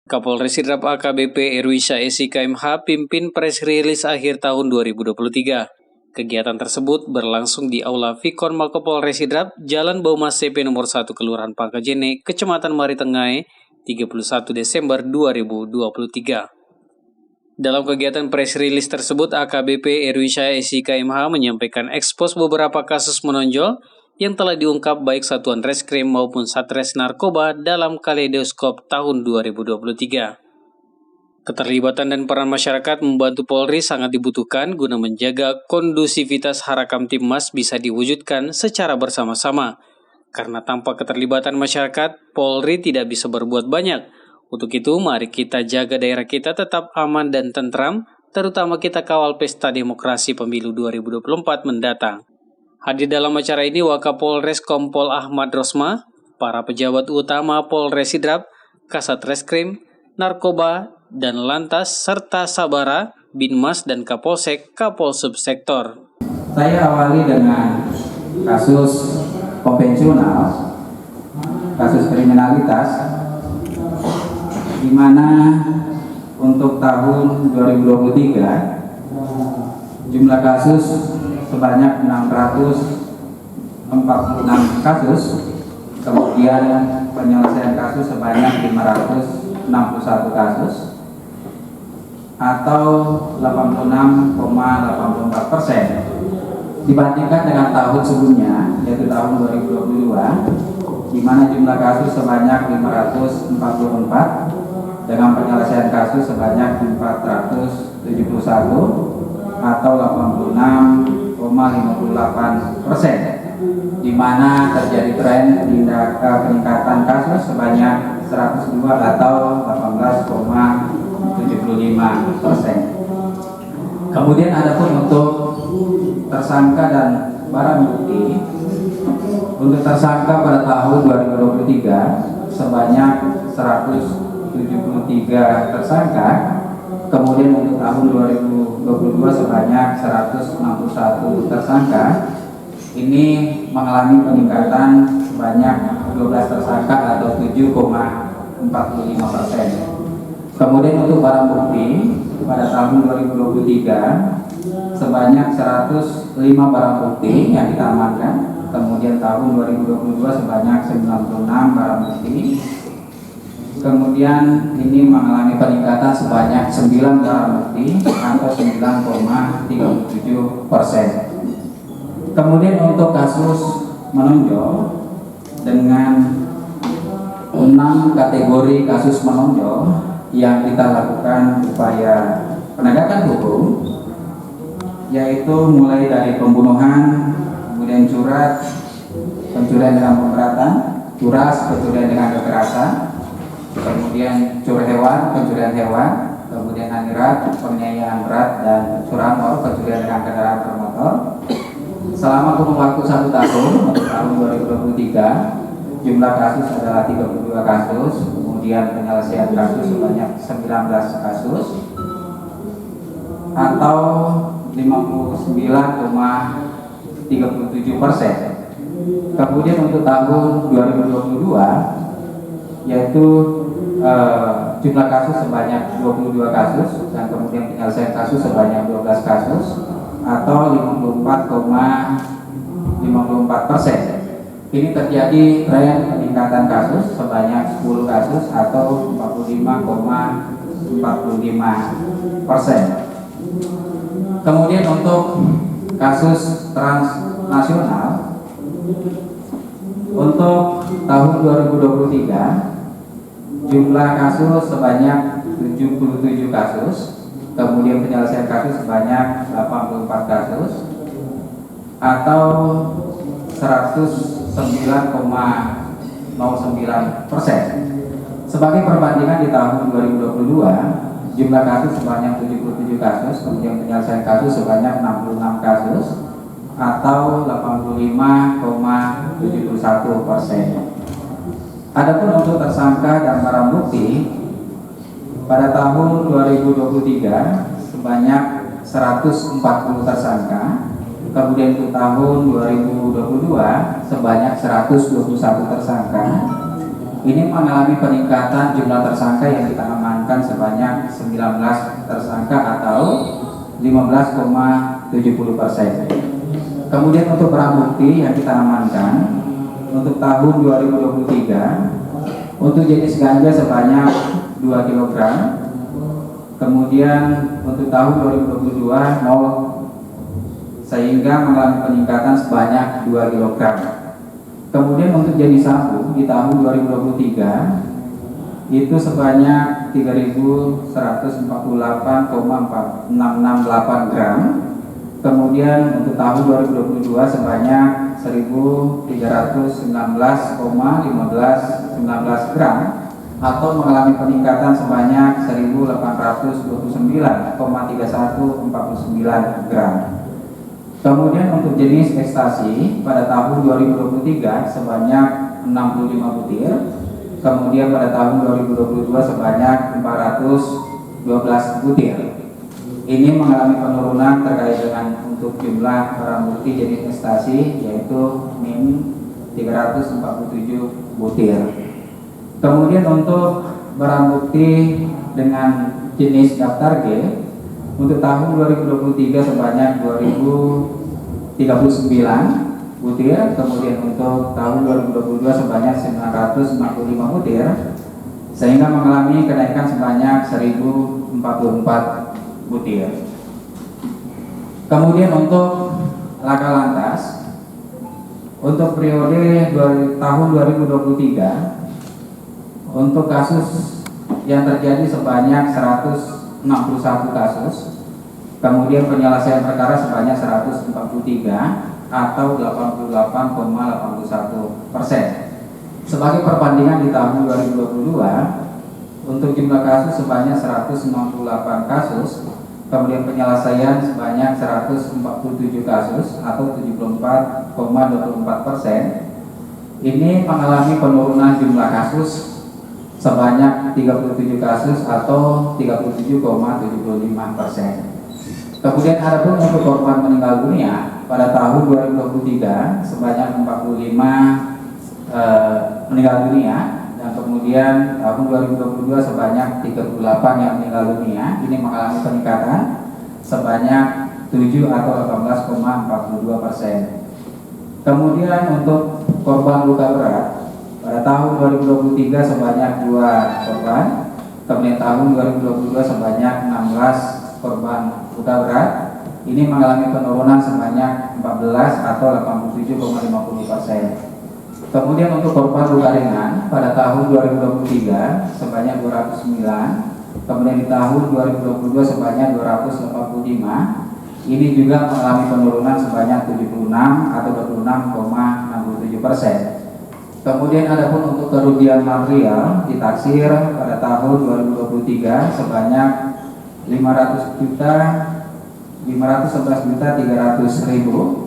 Kapolres Sidrap AKBP Erwisya SIKMH pimpin press rilis akhir tahun 2023. Kegiatan tersebut berlangsung di Aula Vikon Makopolres Sidrap, Jalan Baumas CP nomor 1 Kelurahan Pangkajene, Kecamatan Maritengae, 31 Desember 2023. Dalam kegiatan press rilis tersebut, AKBP Erwisya SIKMH menyampaikan ekspos beberapa kasus menonjol yang telah diungkap baik Satuan Reskrim maupun Satres Narkoba dalam kaleidoskop tahun 2023. Keterlibatan dan peran masyarakat membantu Polri sangat dibutuhkan guna menjaga kondusivitas Harakam Timmas bisa diwujudkan secara bersama-sama. Karena tanpa keterlibatan masyarakat, Polri tidak bisa berbuat banyak. Untuk itu, mari kita jaga daerah kita tetap aman dan tentram, terutama kita kawal pesta demokrasi pemilu 2024 mendatang. Hadir dalam acara ini Wakapolres Kompol Ahmad Rosma, para pejabat utama Polres Sidrap, Kasat Reskrim, Narkoba, dan Lantas, serta Sabara, Binmas, dan Kapolsek, Kapolsubsektor. Saya awali dengan kasus konvensional, kasus kriminalitas, di mana untuk tahun 2023 jumlah kasus sebanyak 646 kasus, kemudian penyelesaian kasus sebanyak 561 kasus, atau 86,84% dibandingkan dengan tahun sebelumnya, yaitu tahun 2022, di mana jumlah kasus sebanyak 544 dengan penyelesaian kasus sebanyak 471 atau 86,58%, di mana terjadi tren peningkatan kasus sebanyak 102 atau 18,75%. Kemudian adapun untuk tersangka dan barang bukti, untuk tersangka pada tahun 2023 sebanyak 173 tersangka, kemudian untuk tahun 2022 sebanyak 161 tersangka. Ini mengalami peningkatan sebanyak 12 tersangka atau 7,45%. Kemudian untuk barang bukti pada tahun 2023 sebanyak 105 barang bukti yang kita amankan. Kemudian tahun 2022 sebanyak 96 barang bukti. Kemudian ini mengalami peningkatan sebanyak 9 barang bukti atau 9,37%. Kemudian untuk kasus menonjol dengan 6 kategori kasus menonjol yang kita lakukan upaya penegakan hukum, yaitu mulai dari pembunuhan, kemudian curat, pencurian dengan pemberatan, curas, pencurian dengan kekerasan, kemudian pencurian hewan, kemudian hanirat, penganiayaan berat, dan curanmor, pencurian dengan kendaraan bermotor. Selama kurun waktu 1 tahun, untuk tahun 2023, jumlah kasus adalah 32 kasus, kemudian penyelesaian kasus sebanyak 19 kasus, atau 59,37%. Kemudian untuk tahun 2022, yaitu jumlah kasus sebanyak 22 kasus, dan kemudian penyelesaian kasus sebanyak 12 kasus, atau 54,54%. Ini terjadi tren peningkatan kasus sebanyak 10 kasus atau 45,45%. Kemudian untuk kasus transnasional, untuk tahun 2023 jumlah kasus sebanyak 77 kasus, kemudian penyelesaian kasus sebanyak 84 kasus atau 109,09%. Sebagai perbandingan di tahun 2022 jumlah kasus sebanyak 77 kasus, kemudian penyelesaian kasus sebanyak 66 kasus atau 85,71%. Adapun untuk tersangka dan barang bukti pada tahun 2023 sebanyak 140 tersangka, kemudian untuk tahun 2022 sebanyak 121 tersangka. Ini mengalami peningkatan jumlah tersangka yang kita amankan mengamankan sebanyak 19 tersangka atau 15,70%. Kemudian untuk barang bukti yang kita amankan untuk tahun 2023 untuk jenis ganja sebanyak 2 kg. Kemudian untuk tahun 2022 nol, sehingga mengalami peningkatan sebanyak 2 kg. Kemudian untuk jenis sabu di tahun 2023 itu sebanyak 3.148,668 gram. Kemudian untuk tahun 2022 sebanyak 1.319,19 gram atau mengalami peningkatan sebanyak 1.829,3149 gram. Kemudian untuk jenis ekstasi pada tahun 2023 sebanyak 65 butir. Kemudian pada tahun 2022 sebanyak 412 butir. Ini mengalami penurunan terkait dengan untuk jumlah barang bukti jenis ekstasi, yaitu min 347 butir. Kemudian untuk barang bukti dengan jenis daftar G untuk tahun 2023 sebanyak 2039 butir. Kemudian untuk tahun 2022 sebanyak 945 butir, sehingga mengalami kenaikan sebanyak 1044 butir. Kemudian untuk laka lantas untuk periode tahun 2023 untuk kasus yang terjadi sebanyak 161 kasus. Kemudian penyelesaian perkara sebanyak 143 atau 88,81%. Sebagai perbandingan di tahun 2022 untuk jumlah kasus sebanyak 168 kasus, kemudian penyelesaian sebanyak 147 kasus atau 74,24%. Ini mengalami penurunan jumlah kasus sebanyak 37 kasus atau 37,75%. Kemudian ada pun untuk korban meninggal dunia pada tahun 2023 sebanyak 45 meninggal dunia, dan kemudian tahun 2022 sebanyak 38 yang meninggal dunia. Ini mengalami peningkatan sebanyak 7 atau 18,42%. Kemudian untuk korban luka berat pada tahun 2023 sebanyak 2 korban. Kemudian tahun 2022 sebanyak 16 korban luka berat. Ini mengalami penurunan sebanyak 14 atau 87,50%. Kemudian untuk korban luka ringan pada tahun 2023 sebanyak 209. Kemudian di tahun 2022 sebanyak 285. Ini juga mengalami penurunan sebanyak 76 atau 26,67%. Kemudian ada pun untuk kerugian material ditaksir pada tahun 2023 sebanyak 511.300.000.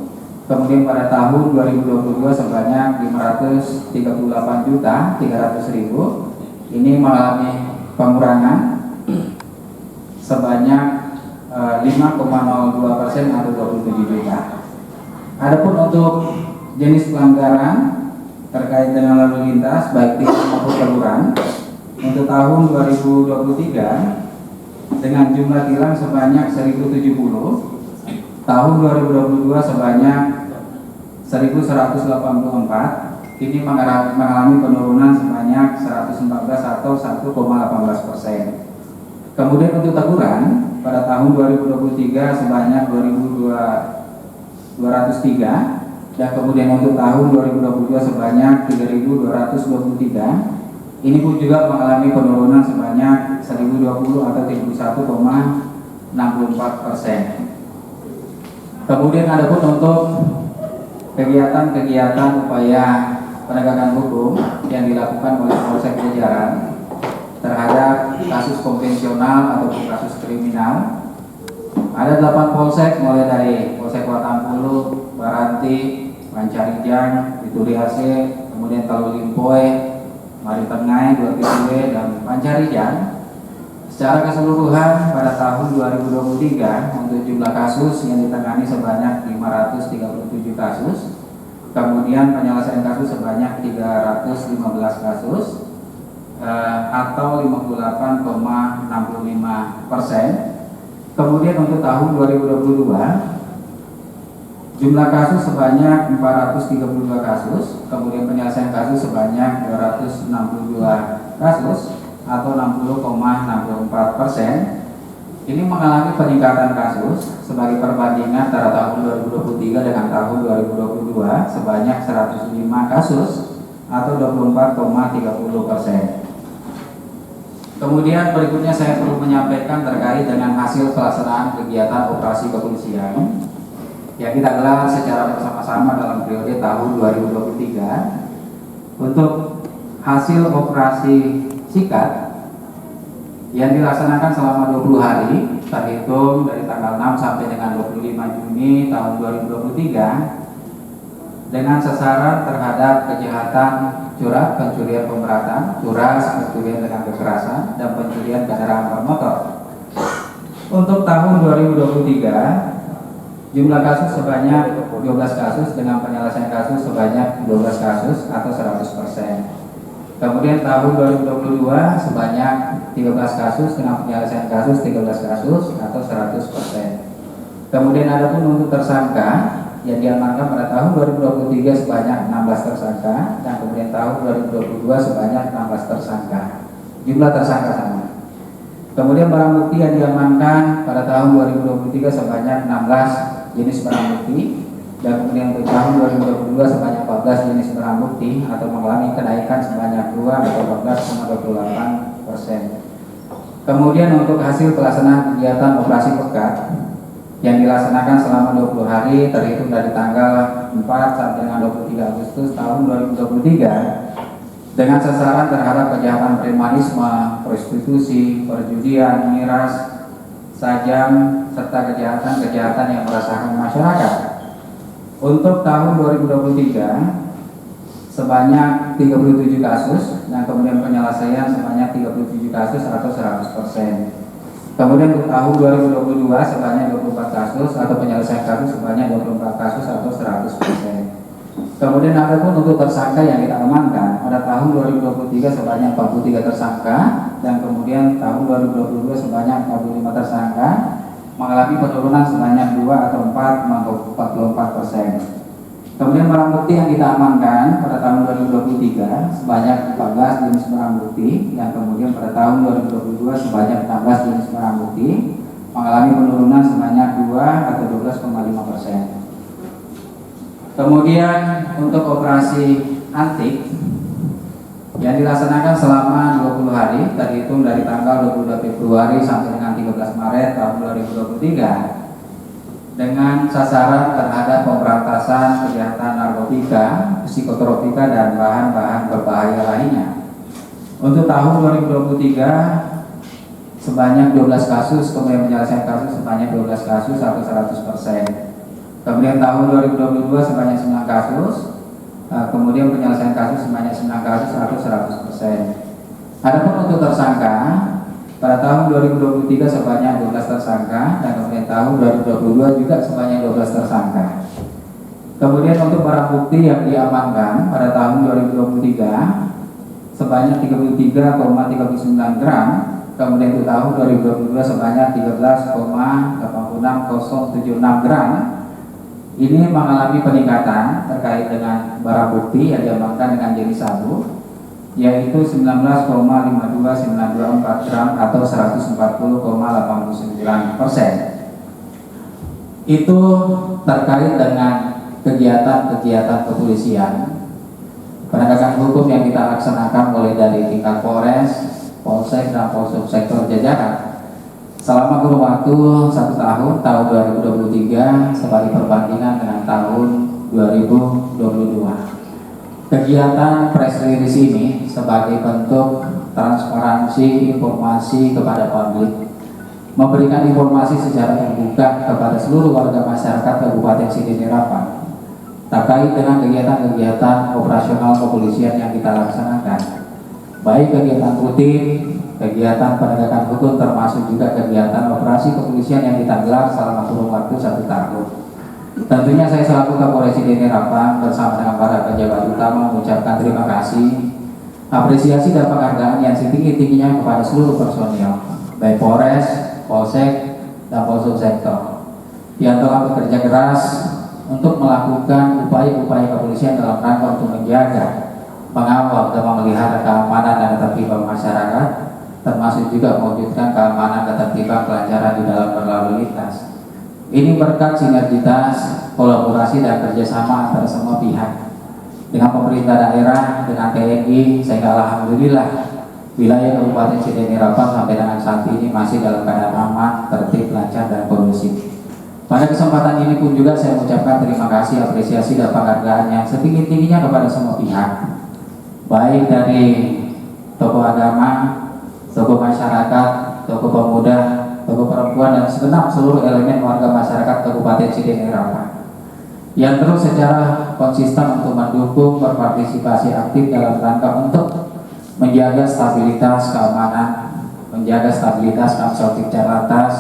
Kemudian pada tahun 2022 sebanyak 538.300.000. Ini mengalami pengurangan sebanyak 5,02% atau 27 juta. Adapun untuk jenis pelanggaran terkait dengan lalu lintas baik tilang maupun teguran untuk tahun 2023 dengan jumlah tilang sebanyak 1070. Tahun 2022 sebanyak 1184. Ini mengalami penurunan sebanyak 114 atau 1,18%. Kemudian untuk teguran pada tahun 2023 sebanyak 2.203, dan kemudian untuk tahun 2022 sebanyak 3.223. Ini pun juga mengalami penurunan sebanyak 1.020 atau 31,64%. Kemudian ada pun untuk kegiatan-kegiatan upaya penegakan hukum yang dilakukan oleh Polsek Jajaran terhadap kasus konvensional ataupun kasus kriminal. Ada 8 polsek mulai dari Polsek Watampulu, Baranti, Pancarijang, Ituri Aceh, kemudian Talulimpoe, Maritengai, Duakitue, dan Pancarijang. Secara keseluruhan pada tahun 2023 untuk jumlah kasus yang ditangani sebanyak 537 kasus. Kemudian penyelesaian kasus sebanyak 315 kasus. atau 58,65%. Kemudian untuk tahun 2022 jumlah kasus sebanyak 432 kasus, kemudian penyelesaian kasus sebanyak 262 kasus atau 60,64%. Ini mengalami peningkatan kasus sebagai perbandingan antara tahun 2023 dengan tahun 2022 sebanyak 105 kasus atau 24,30%. Kemudian berikutnya saya perlu menyampaikan terkait dengan hasil pelaksanaan kegiatan operasi kepolisian yang kita gelar secara bersama-sama dalam periode tahun 2023. Untuk hasil operasi sikat yang dilaksanakan selama 20 hari terhitung dari tanggal 6 sampai dengan 25 Juni tahun 2023 dengan sasaran terhadap kejahatan curah, pencurian pemberatan, curas, pencurian dengan kekerasan, dan pencurian kendaraan bermotor. Untuk tahun 2023 jumlah kasus sebanyak 12 kasus dengan penyelesaian kasus sebanyak 12 kasus atau 100%. Kemudian tahun 2022 sebanyak 13 kasus dengan penyelesaian kasus 13 kasus atau 100%. Kemudian ada pun untuk tersangka yang diamankan pada tahun 2023 sebanyak 16 tersangka dan kemudian tahun 2022 sebanyak 16 tersangka. Jumlah tersangka sama. Kemudian barang bukti yang diamankan pada tahun 2023 sebanyak 16 jenis barang bukti dan kemudian untuk tahun 2022 sebanyak 14 jenis barang bukti atau mengalami kenaikan sebanyak 2 atau 14,28%. Kemudian untuk hasil pelaksanaan kegiatan operasi pekat yang dilaksanakan selama 20 hari terhitung dari tanggal 4 sampai dengan 23 Agustus tahun 2023 dengan sasaran terhadap kejahatan premanisme, prostitusi, perjudian, miras, sajam, serta kejahatan-kejahatan yang meresahkan masyarakat. Untuk tahun 2023 sebanyak 37 kasus dan kemudian penyelesaian sebanyak 37 kasus atau 100%. Kemudian untuk tahun 2022 sebanyak 24 kasus atau penyelesaian kasus sebanyak 24 kasus atau 100%. Kemudian ada pun untuk tersangka yang kita amankan pada tahun 2023 sebanyak 43 tersangka dan kemudian tahun 2022 sebanyak 45 tersangka mengalami penurunan sebanyak 2 atau 4,44%. Kemudian barang bukti yang kita amankan pada tahun 2023 sebanyak 14 jenis barang bukti yang kemudian pada tahun 2022 sebanyak 16 jenis barang bukti mengalami penurunan sebanyak 2 atau 12,5%. Kemudian untuk operasi antik yang dilaksanakan selama 20 hari terhitung dari tanggal 22 Februari sampai dengan 13 Maret tahun 2023 dengan sasaran terhadap pemberantasan kejahatan narkotika, psikotropika, dan bahan-bahan berbahaya lainnya. Untuk tahun 2023 sebanyak 12 kasus, kemudian penyelesaian kasus sebanyak 12 kasus atau 100%. Kemudian tahun 2022 sebanyak 9 kasus, kemudian penyelesaian kasus sebanyak 9 kasus atau 100%. Adapun untuk tersangka pada tahun 2023 sebanyak 12 tersangka dan kemudian tahun 2022 juga sebanyak 12 tersangka. Kemudian untuk barang bukti yang diamankan pada tahun 2023 sebanyak 33,39 gram, kemudian untuk tahun 2022 sebanyak 13,86076 gram. Ini mengalami peningkatan terkait dengan barang bukti yang diamankan dengan jenis sabu yaitu 19,52924 gram atau 140,89%. Itu terkait dengan kegiatan-kegiatan kepolisian penegakan hukum yang kita laksanakan mulai dari tingkat Polres, Polsek, dan Polsek sektor jajaran selama kurun waktu 1 tahun 2023 sebagai perbandingan dengan tahun 2022. Kegiatan press release ini sebagai bentuk transparansi informasi kepada publik, memberikan informasi secara terbuka kepada seluruh warga masyarakat Kabupaten Sidinirapan terkait dengan kegiatan-kegiatan operasional kepolisian yang kita laksanakan, baik kegiatan rutin, kegiatan penegakan hukum, termasuk juga kegiatan operasi kepolisian yang kita gelar selama kurun waktu 1 tahun. Tentunya saya selaku Kapolres Sidinirapan bersama dengan para pejabat utama mengucapkan terima kasih Apresiasi dan penghargaan yang setinggi-tingginya kepada seluruh personil, baik Polres, Polsek, dan Polsek sektor, yang telah bekerja keras untuk melakukan upaya-upaya kepolisian dalam rangka untuk menjaga, mengawal, dan memelihara keamanan dan ketertiban masyarakat, termasuk juga mewujudkan keamanan dan ketertiban kelancaran di dalam berlalu lintas. Ini berkat sinergitas, kolaborasi, dan kerjasama antara semua pihak dengan pemerintah daerah, dengan TNI, sehingga alhamdulillah wilayah Kabupaten Cidenirapan sampai dengan saat ini masih dalam keadaan aman, tertib, lancar, dan kondusif. Pada kesempatan ini pun juga saya mengucapkan terima kasih, apresiasi, dan penghargaan yang setinggi-tingginya kepada semua pihak, baik dari tokoh agama, tokoh masyarakat, tokoh pemuda, tokoh perempuan, dan segenap seluruh elemen warga masyarakat Kabupaten Cidenirapan yang terus secara konsisten untuk mendukung berpartisipasi aktif dalam rangka untuk menjaga stabilitas keamanan, menjaga stabilitas Kamsotip Caratas,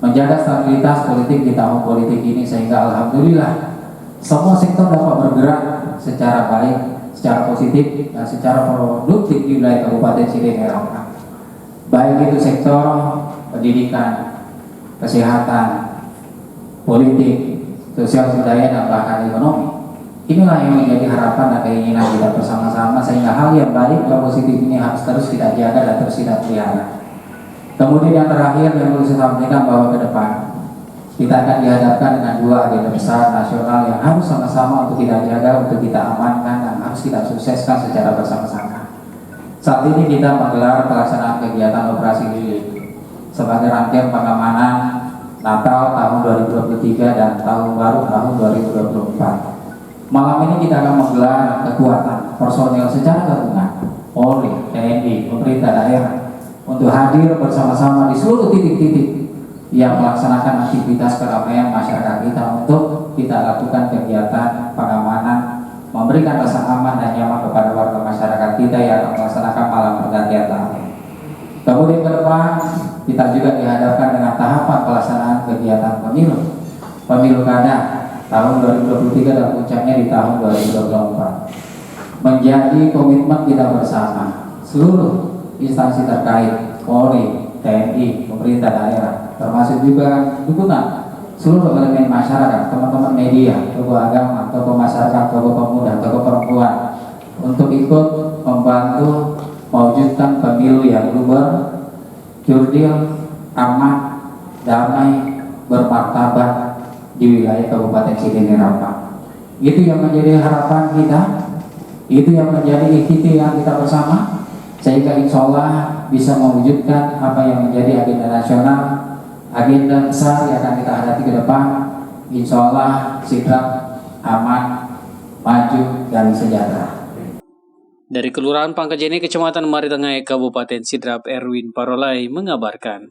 menjaga stabilitas politik di tahun politik ini, sehingga alhamdulillah semua sektor dapat bergerak secara baik, secara positif, dan secara produktif di wilayah Kabupaten Cidenirapan. Baik itu sektor pendidikan, kesehatan, politik, sosial budaya, dan bahkan ekonomi. Inilah yang menjadi harapan dan keinginan kita bersama-sama, sehingga hal yang baik dan positif ini harus terus kita jaga dan terus kita pelihara. Kemudian yang terakhir yang perlu saya sampaikan bahwa ke depan kita akan dihadapkan dengan dua agenda besar nasional yang harus sama-sama untuk kita jaga, untuk kita amankan, dan harus kita sukseskan secara bersama-sama. Saat ini kita menggelar pelaksanaan kegiatan operasi lilin sebagai rangkaian pengamanan Natal tahun 2023 dan tahun baru tahun 2024. Malam ini kita akan menggelar kekuatan personel secara gabungan Polri, TNI, pemerintah daerah untuk hadir bersama-sama di seluruh titik-titik yang melaksanakan aktivitas keramaian masyarakat kita untuk kita lakukan kegiatan pengamanan, memberikan rasa aman dan nyaman kepada warga masyarakat kita yang akan melaksanakan malam pergantian tahun. Kemudian ke depan kita juga dihadapkan dengan tahapan pelaksanaan kegiatan pemilu kada tahun 2023 dan puncaknya di tahun 2024. Menjadi komitmen kita bersama seluruh instansi terkait, Polri, TNI, pemerintah daerah, termasuk juga dukungan seluruh elemen masyarakat, teman-teman media, tokoh agama, tokoh masyarakat, tokoh pemuda, tokoh perempuan, untuk ikut membantu mewujudkan pemilu yang luber, jurdil, aman, damai, bermartabat di wilayah Kabupaten Cidenirapan. Itu yang menjadi harapan kita, itu yang menjadi ikhtiar kita bersama, sehingga insya Allah bisa mewujudkan apa yang menjadi agenda nasional, agenda besar yang akan kita hadapi ke depan. Insya Allah sikap aman, maju, dan sejahtera. Dari Kelurahan Pangkajene, Kecamatan Maritengah, Kabupaten Sidrap, Erwin Parolai mengabarkan.